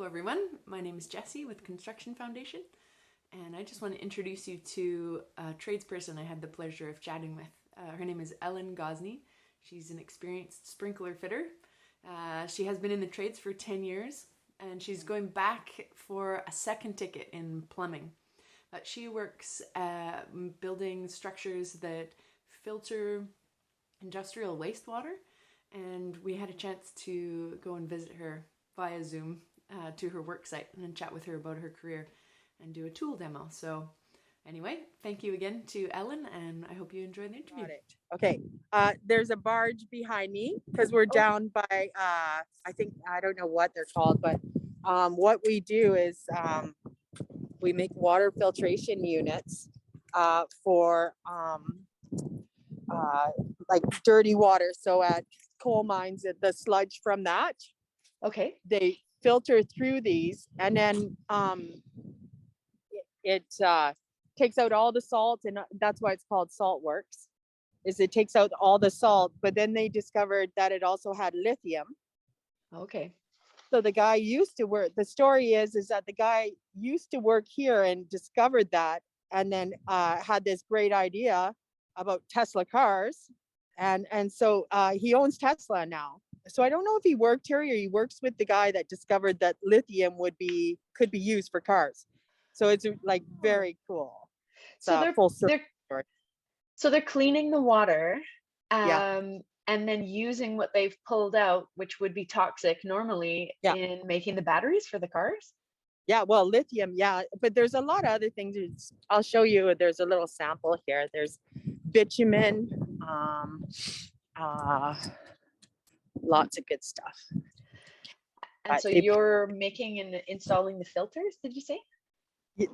Hello everyone, my name is Jessie with Construction Foundation, and I just want to introduce you to a tradesperson I had the pleasure of chatting with. Her name is Ellen Gosney. She's an experienced sprinkler fitter. She has been in the trades for 10 years, and she's going back for a second ticket in plumbing. But she works building structures that filter industrial wastewater, and we had a chance to go and visit her via Zoom to her work site and then chat with her about her career and do a tool demo. So anyway, thank you again to Ellen, and I hope you enjoy the interview. Got it. Okay. There's a barge behind me because we're down by, I don't know what they're called, but what we do is we make water filtration units for like dirty water. So at coal mines, the sludge from that, Okay. they filter through these, and then it takes out all the salt, and that's why it's called salt works, is it takes out all the salt. But then they discovered that it also had lithium. Okay. So the guy used to work, the story is that the guy used to work here and discovered that, and then had this great idea about Tesla cars, and so he owns Tesla now. So I don't know if he worked here or he works with the guy that discovered that lithium could be used for cars. So it's like very cool. So they're cleaning the water, and then using what they've pulled out, which would be toxic normally, in making the batteries for the cars. Yeah, well, lithium, but there's a lot of other things. I'll show you. There's a little sample here. There's bitumen, lots of good stuff. And so you're making and installing the filters, did you say?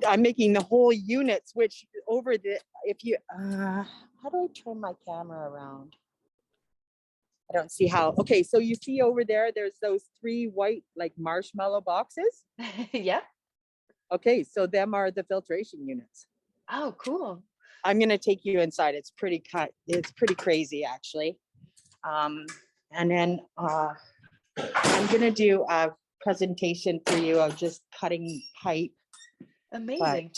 I'm making the whole units, which over the, if you, how do I turn my camera around? I don't see how. Okay, so you see over there, there's those 3 white like marshmallow boxes. Yeah. Okay, so them are the filtration units. Oh, cool. I'm gonna take you inside. It's pretty crazy actually. And then I'm gonna do a presentation for you of just cutting pipe. Amazing.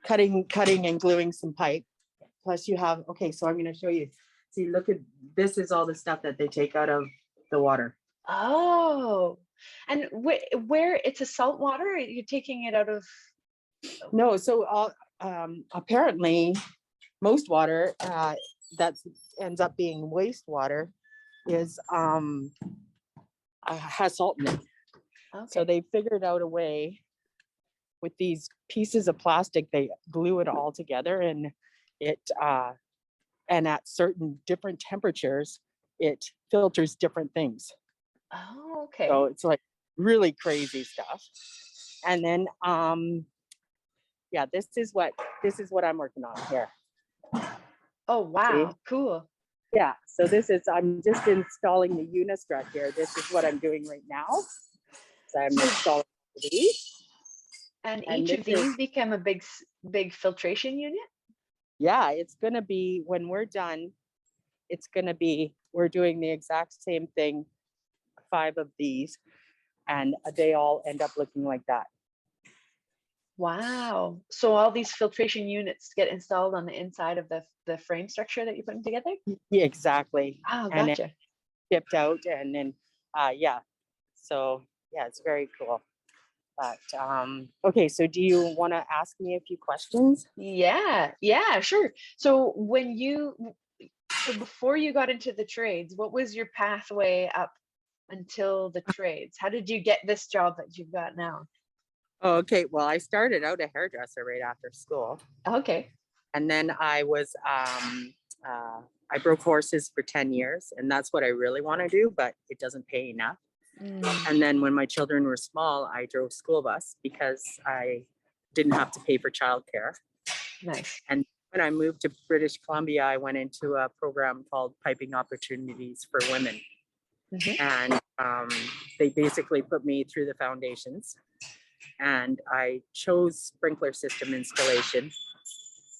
Cutting and gluing some pipe. Plus you have, okay, so I'm gonna show you. See, look at, this is all the stuff that they take out of the water. Oh, and where it's a salt water, you're taking it out of? No, so apparently most water that ends up being wastewater is has salt in it. Okay. So they figured out a way with these pieces of plastic, they glue it all together, and it and at certain different temperatures it filters different things. Oh, okay. So it's like really crazy stuff. And then this is what I'm working on here. Oh wow. See? Cool. Yeah, so I'm just installing the unistrut here. This is what I'm doing right now. So I'm installing these. And each of these become a big filtration unit? Yeah, it's gonna be, when we're done, we're doing the exact same thing, 5 of these, and they all end up looking like that. Wow. So all these filtration units get installed on the inside of the frame structure that you're putting together? Yeah, exactly. Oh, gotcha. And shipped out, and then so it's very cool. But okay, so do you want to ask me a few questions? Yeah, sure. So before you got into the trades, what was your pathway up until the trades? How did you get this job that you've got now? Oh, okay, well, I started out a hairdresser right after school. Okay. And then I was I broke horses for 10 years, and that's what I really want to do, but it doesn't pay enough. And then when my children were small, I drove school bus because I didn't have to pay for childcare. Nice. And when I moved to British Columbia, I went into a program called Piping Opportunities for Women. Mm-hmm. And they basically put me through the foundations, and I chose sprinkler system installation.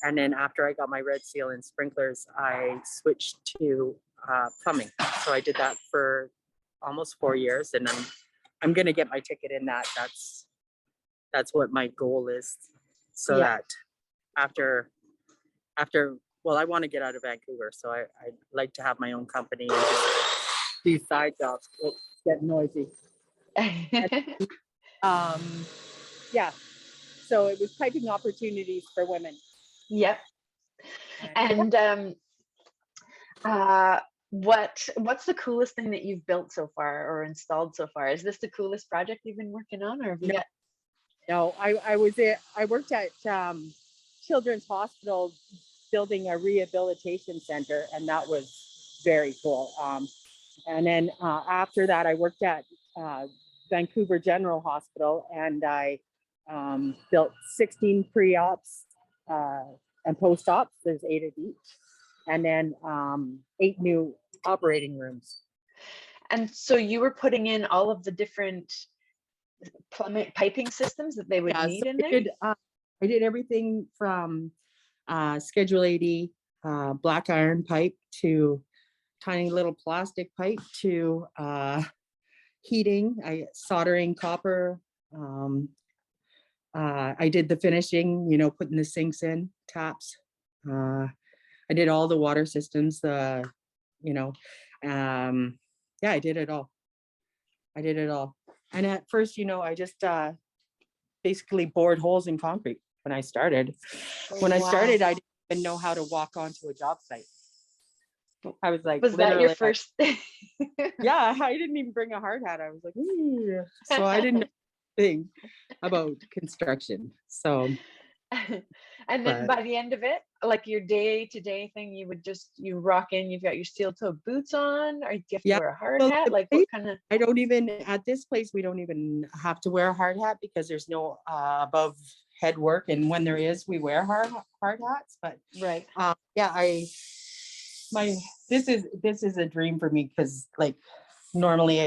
And then after I got my red seal in sprinklers, I switched to plumbing. So I did that for almost 4 years, and then I'm going to get my ticket in that. That's what my goal is. So Yeah. that after, well, I want to get out of Vancouver. So I'd like to have my own company and just do side jobs. It's getting noisy. Yeah. So it was piping opportunities for women. Yep. And what's the coolest thing that you've built so far or installed so far? Is this the coolest project you've been working on, or have you got? No, I worked at Children's Hospital building a rehabilitation center, and that was very cool. And then after that, I worked at Vancouver General Hospital, and I built 16 pre-ops and post-ops. There's 8 of each, and then 8 new operating rooms. And so you were putting in all of the different plumbing piping systems that they would need in there? I did everything from Schedule 80 black iron pipe to tiny little plastic pipe to heating, soldering copper. I did the finishing, putting the sinks in, taps. I did all the water systems, yeah, I did it all. And at first, I just basically bored holes in concrete when I started. When I started, I didn't even know how to walk onto a job site. I was like, was that your first? Yeah, I didn't even bring a hard hat. I was like, so I didn't know anything about construction. So, and then by the end of it, like your day-to-day thing, you rock in, you've got your steel-toe boots on, or do you have to wear a hard hat? Like what kind of? I don't even, at this place, we don't even have to wear a hard hat because there's no above head work. And when there is, we wear hard hats. But right. Yeah, this is a dream for me, because like normally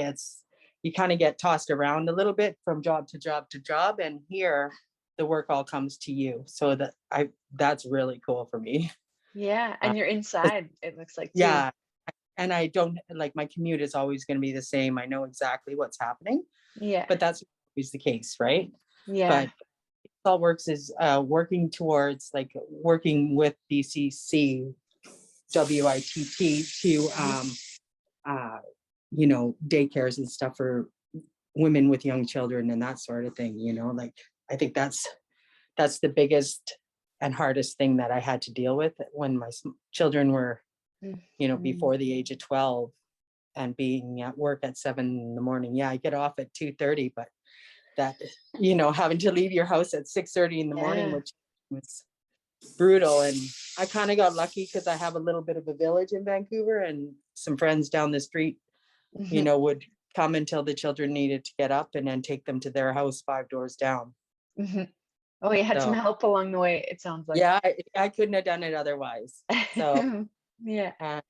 you kind of get tossed around a little bit from job to job to job, and here the work all comes to you. So that's really cool for me. Yeah, and you're inside, it looks like too. Yeah, and I don't like, my commute is always going to be the same. I know exactly what's happening. Yeah, but that's always the case, right? Yeah. But All Works is working towards, like, working with BCC WITT to daycares and stuff for women with young children and that sort of thing. Like, I think that's the biggest and hardest thing that I had to deal with when my children were before the age of 12, and being at work at 7 in the morning. Yeah, I get off at 2:30, but that, having to leave your house at 6:30 in the morning, which was brutal. And I kind of got lucky because I have a little bit of a village in Vancouver, and some friends down the street, would come until the children needed to get up, and then take them to their house 5 doors down. Oh, you had some help along the way, it sounds like. Yeah, I couldn't have done it otherwise. So yeah.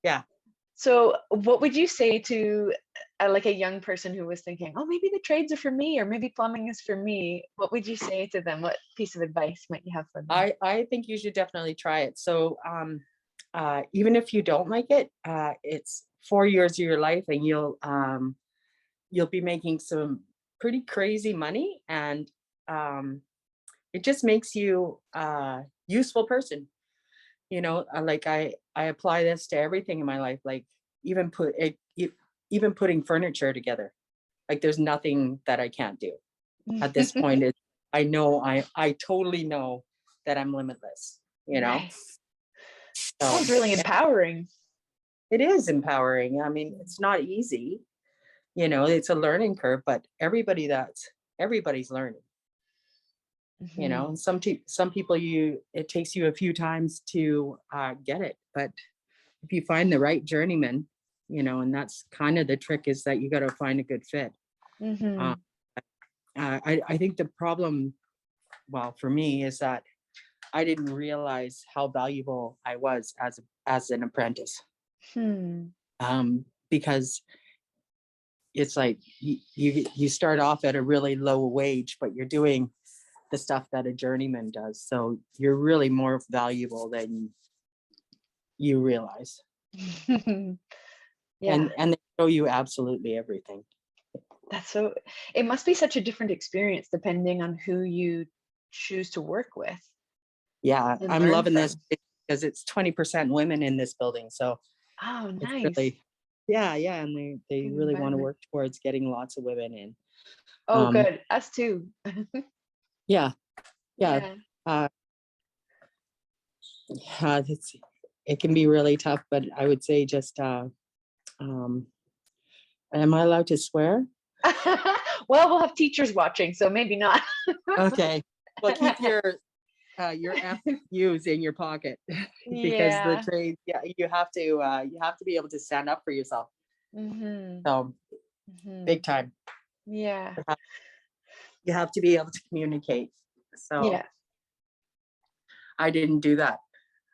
Yeah. So what would you say to like a young person who was thinking, oh, maybe the trades are for me, or maybe plumbing is for me? What would you say to them? What piece of advice might you have for them? I think you should definitely try it. So even if you don't like it, it's 4 years of your life, and you'll be making some pretty crazy money, and it just makes you a useful person. Like I apply this to everything in my life, like even putting furniture together. Like, there's nothing that I can't do at this point. I know, I totally know that I'm limitless, Nice. So, sounds really empowering. It is empowering. I mean, it's not easy, it's a learning curve, but everybody's learning. Some people, it takes you a few times to get it, but if you find the right journeyman, and that's kind of the trick, is that you got to find a good fit. I think the problem, well, for me, is that I didn't realize how valuable I was as an apprentice. Because it's like you start off at a really low wage, but you're doing the stuff that a journeyman does. So you're really more valuable than you realize. Yeah. And they show you absolutely everything. It must be such a different experience depending on who you choose to work with. Yeah, And I'm learn loving this from. because it's 20% women in this building. So Oh, it's nice. really, yeah, and they Good really want to environment. work towards getting lots of women in. Oh, good. Us too. Yeah. Yeah. It can be really tough, but I would say just, am I allowed to swear? Well, we'll have teachers watching, so maybe not. Okay. Well, keep your FUs in your pocket because the Yeah. trade, you have to be able to stand up for yourself. Mm-hmm. So big time. Yeah. You have to be able to communicate. So Yeah. I didn't do that.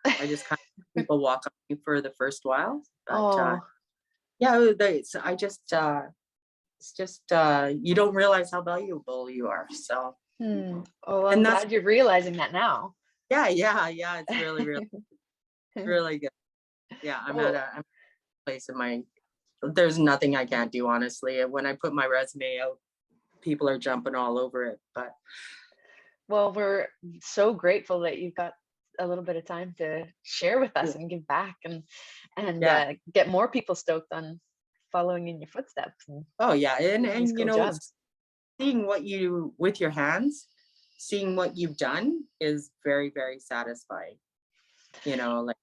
I just kind of people walk on me for the first while. But it's just you don't realize how valuable you are. So Oh, well, I'm and that's glad you're realizing that now. yeah, it's really really good. Yeah, I'm at a place in my there's nothing I can't do, honestly. When I put my resume out, people are jumping all over it. But well, we're so grateful that you've got a little bit of time to share with us and give back and get more people stoked on following in your footsteps. And and cool jobs. seeing what you with your hands, seeing what you've done is very, very satisfying. Like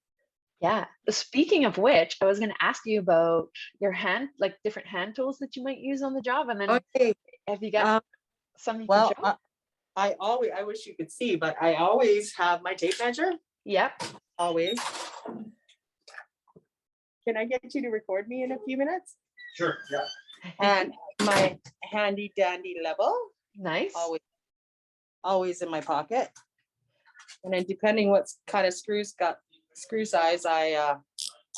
Yeah. Speaking of which, I was going to ask you about your like different hand tools that you might use on the job, and then okay, have you got some you can well, show? I wish you could see, but I always have my tape measure. Yep. Always. Can I get you to record me in a few minutes? Sure. Yeah. And my handy dandy level. Nice. Always in my pocket. And then depending what kind of screw size, I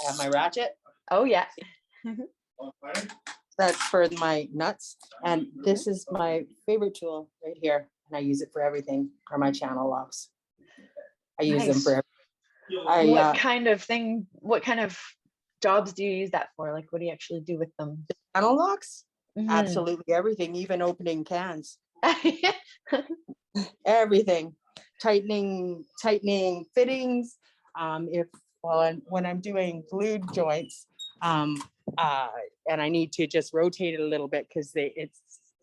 have my ratchet. Oh yeah. That's for my nuts. And this is my favorite tool right here. And I use it for everything, for my channel locks. I use them for everything. What kind of jobs do you use that for? Like, what do you actually do with them? Channel locks? Absolutely everything, even opening cans. Everything. Tightening fittings. When I'm doing glued joints, and I need to just rotate it a little bit because it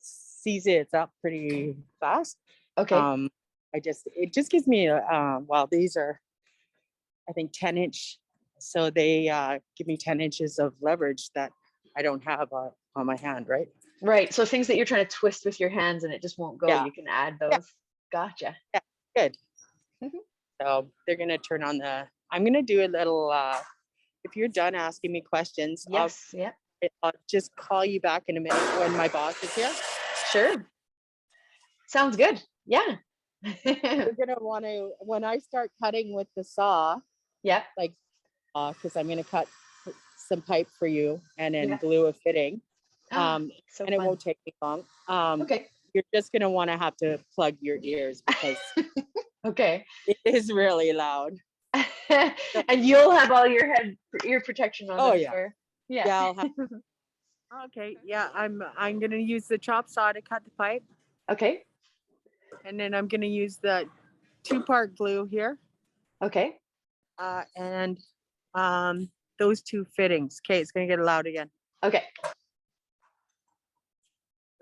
sees it's up pretty fast. Okay. It just gives me these are I think 10-inch, so they give me 10 inches of leverage that I don't have on my hand, right? Right. So things that you're trying to twist with your hands and it just won't go, you can add those. Yeah. Gotcha. Yeah, good. So they're gonna turn on I'm gonna do a little if you're done asking me questions, yes, I'll just call you back in a minute when my boss is here. Sure. Sounds good. Yeah. You're gonna want to, when I start cutting with the saw, like because I'm gonna cut some pipe for you and then glue a fitting. And it won't take me long. Okay. You're just gonna want to have to plug your ears because okay. It is really loud. And you'll have all your ear protection on. Oh yeah. Sure. Yeah. I'll have okay. Yeah, I'm gonna use the chop saw to cut the pipe. Okay. And then I'm gonna use the 2-part glue here. Okay. And those 2 fittings. Okay, it's gonna get loud again. Okay.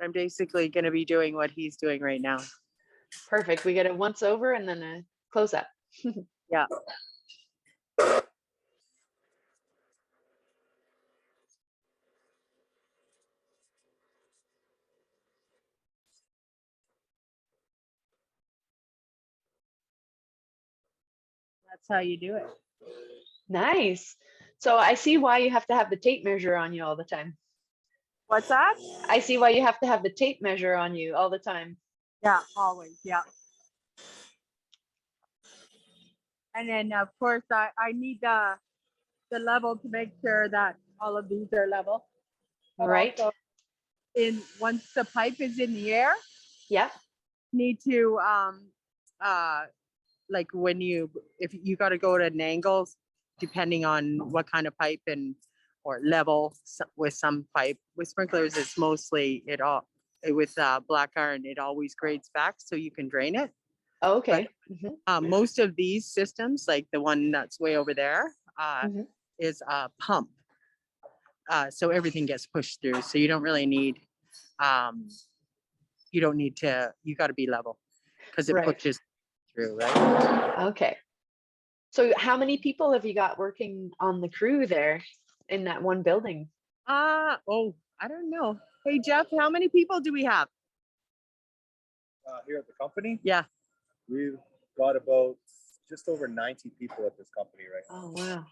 I'm basically gonna be doing what he's doing right now. Perfect. We get a once over and then a close up. Yeah. That's how you do it. Nice. So I see why you have to have the tape measure on you all the time. What's that? I see why you have to have the tape measure on you all the time. Yeah, always. Yeah. And then of course I need the level to make sure that all of these are level. But right. Also once the pipe is in the air, need to like if you got to go at an angle depending on what kind of pipe and or level with some pipe. With sprinklers, it's mostly with black iron, it always grades back so you can drain it. Oh, okay. But most of these systems, like the one that's way over there, is a pump. So everything gets pushed through. So you don't really need, you got to be level because it pushes through, right? Okay. So how many people have you got working on the crew there in that one building? I don't know. Hey, Jeff, how many people do we have? Here at the company? Yeah. We've got about just over 90 people at this company right now. Oh, wow.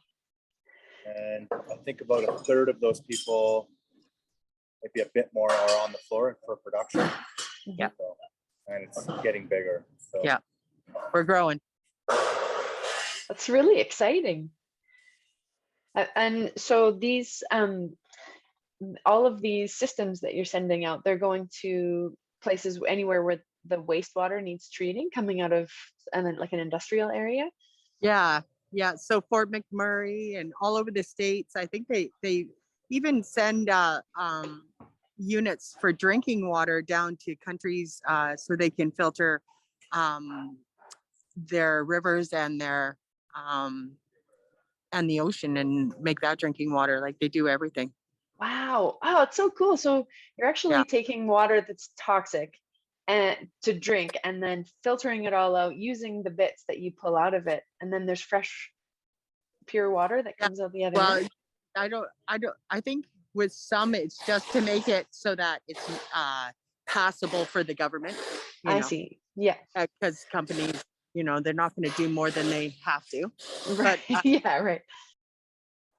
And I think about a third of those people, maybe a bit more, are on the floor for production. Yeah. So, and it's getting bigger. So. Yeah. We're growing. That's really exciting. And so these, all of these systems that you're sending out, they're going to places anywhere where the wastewater needs treating, coming out of like an industrial area? Yeah. So Fort McMurray and all over the States, I think they even send units for drinking water down to countries so they can filter their rivers and their and the ocean and make that drinking water. Like they do everything. Wow. Oh, it's so cool. So you're actually taking water that's toxic and to drink and then filtering it all out using the bits that you pull out of it. And then there's fresh, pure water that comes out the other end. I think with some, it's just to make it so that it's passable for the government. I see. Yeah. Because companies, they're not going to do more than they have to. Right. But, yeah, right.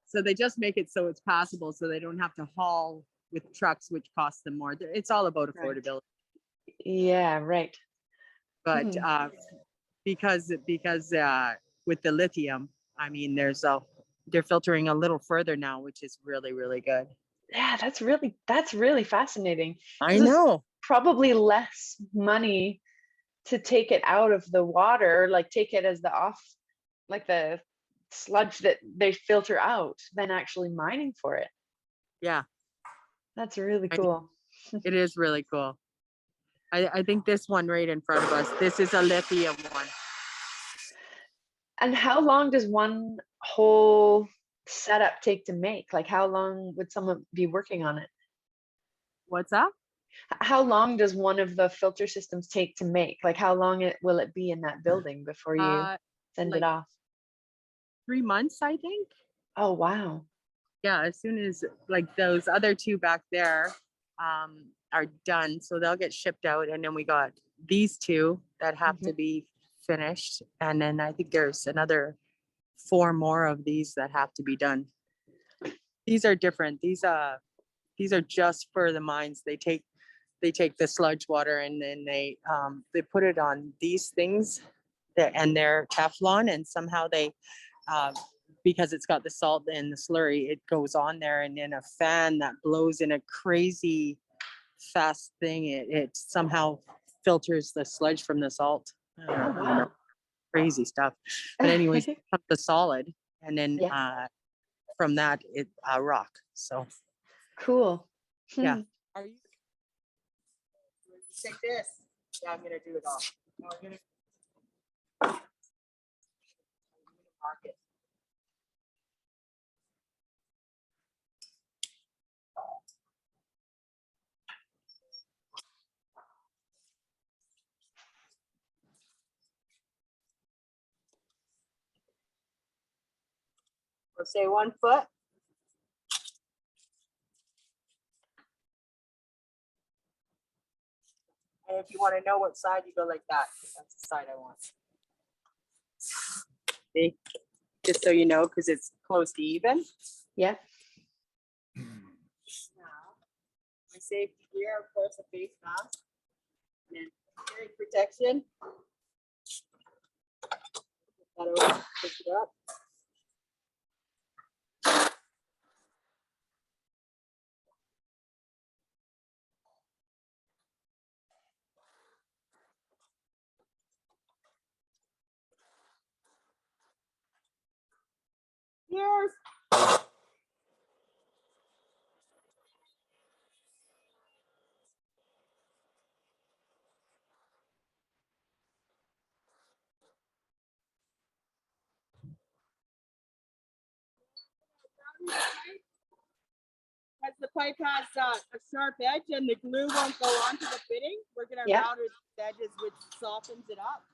So they just make it so it's passable so they don't have to haul with trucks, which costs them more. It's all about affordability. Right. Yeah, right. But because with the lithium, I mean, they're filtering a little further now, which is really, really good. Yeah, that's really fascinating. I know. Probably less money to take it out of the water, like take it as the sludge that they filter out than actually mining for it. Yeah. That's really cool. It is really cool. I think this one right in front of us, this is a lithium one. And how long does one whole setup take to make? Like how long would someone be working on it? What's that? How long does one of the filter systems take to make? Like how long will it be in that building before you send it off? 3 months, I think. Oh, wow. Yeah, as soon as like those other two back there are done, so they'll get shipped out, and then we got these two that have to be finished, and then I think there's another 4 more of these that have to be done. These are different. These are just for the mines. They take the sludge water and then they put it on these things and they're Teflon, and somehow they because it's got the salt and the slurry, it goes on there, and in a fan that blows in a crazy fast thing, it somehow filters the sludge from the salt. Oh, wow. Crazy stuff. But anyways, the solid, and then from that it rock. So cool. Yeah. Are you take this? Yeah, I'm gonna do it all. No, I'm gonna mark it. We'll say 1 foot. And if you want to know what side, you go like that. That's the side I want. See? Just so you know, because it's close to even. Yeah. Now, my safety gear, of course, a face mask. And then hearing protection. Put that over, pick it up. Yes. Because the pipe has a sharp edge and the glue won't go onto the fitting, we're going to router the edges, which softens it up.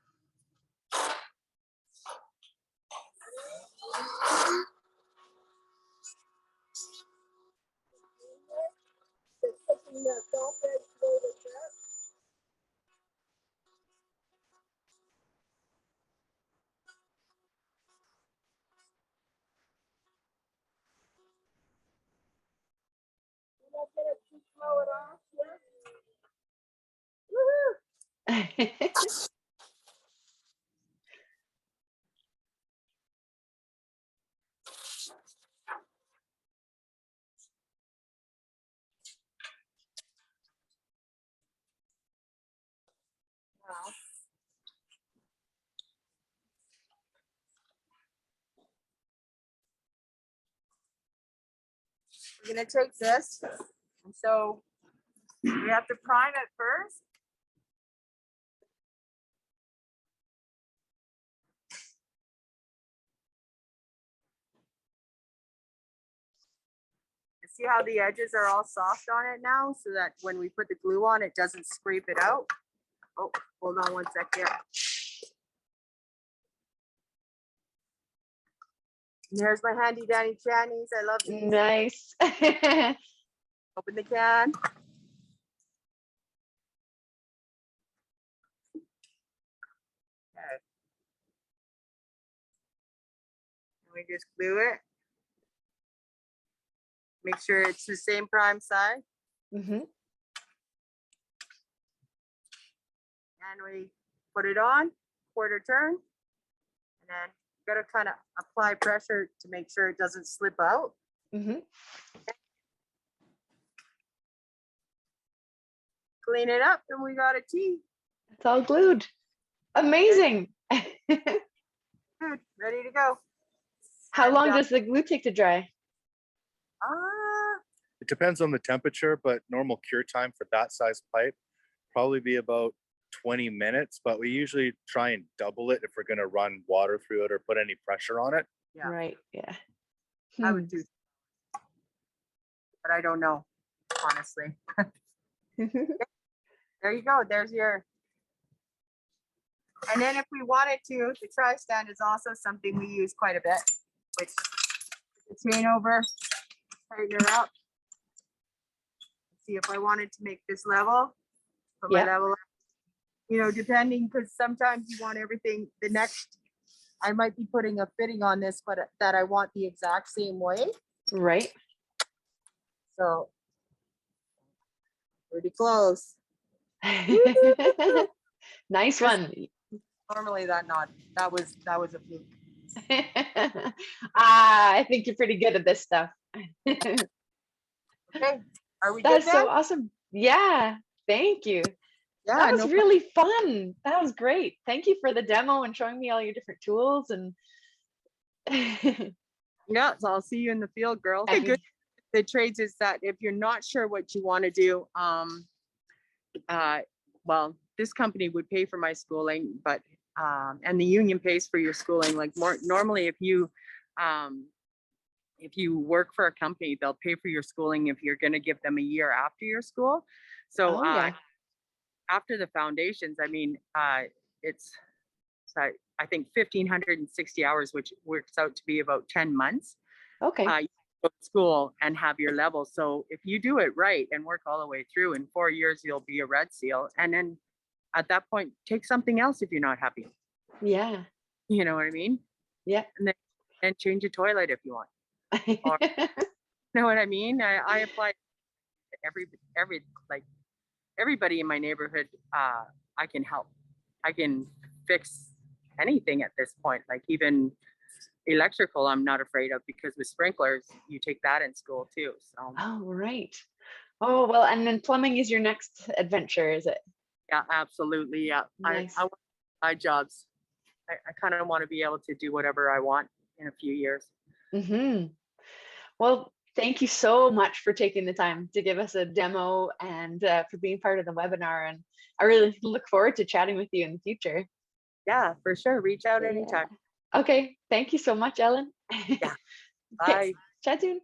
We're going to take this, and so we have to prime it first. See how the edges are all soft on it now, so that when we put the glue on, it doesn't scrape it out. Oh, hold on one second. And there's my handy dandy trannies. I love these. Nice. Open the can. Okay. And we just glue it. Make sure it's the same prime side. Mm-hmm. And we put it on, quarter turn. And then you gotta kind of apply pressure to make sure it doesn't slip out. Mm-hmm. Clean it up and we got a tea. It's all glued. Amazing. Good, ready to go. How long does the glue take to dry? It depends on the temperature, but normal cure time for that size pipe probably be about 20 minutes, but we usually try and double it if we're going to run water through it or put any pressure on it. Yeah. Right. Yeah. I would do, but I don't know, honestly. There you go. There's your. And then if we wanted to, the tri-stand is also something we use quite a bit, which the chain over, tighten her up. See if I wanted to make this level, put my level up. You know, depending, because sometimes you want everything, the next, I might be putting a fitting on this, but that I want the exact same way. Right. So pretty close. Nice one. Normally that was a fluke. I think you're pretty good at this stuff. Okay, are we That's good so then? awesome. Yeah, thank you. Yeah, That was no really fun. That was great. Thank you for the demo and showing me all your different tools. And yeah, so I'll see you in the field, girls. The good the trades is that if you're not sure what you want to do, well, this company would pay for my schooling, but and the union pays for your schooling. Like more normally, if you work for a company, they'll pay for your schooling if you're going to give them a year after your school. So after the foundations, I mean, it's I think 1,560 hours, which works out to be about 10 months. Okay. You go to school and have your level. So if you do it right and work all the way through, in 4 years, you'll be a red seal. And then at that point, take something else if you're not happy. Yeah. You know what I mean? Yeah. And then change a toilet if you want. Or, you know what I mean? I apply to everybody in my neighborhood. I can help. I can fix anything at this point, like even electrical I'm not afraid of, because with sprinklers you take that in school too. So oh, right. Oh, well, and then plumbing is your next adventure, is it? Yeah, absolutely. Yeah. Nice. I want my jobs. I kind of want to be able to do whatever I want in a few years. Mm-hmm. Well, thank you so much for taking the time to give us a demo and for being part of the webinar. And I really look forward to chatting with you in the future. Yeah, for sure. Reach out anytime. Okay. Thank you so much, Ellen. Yeah. Bye. Chat soon.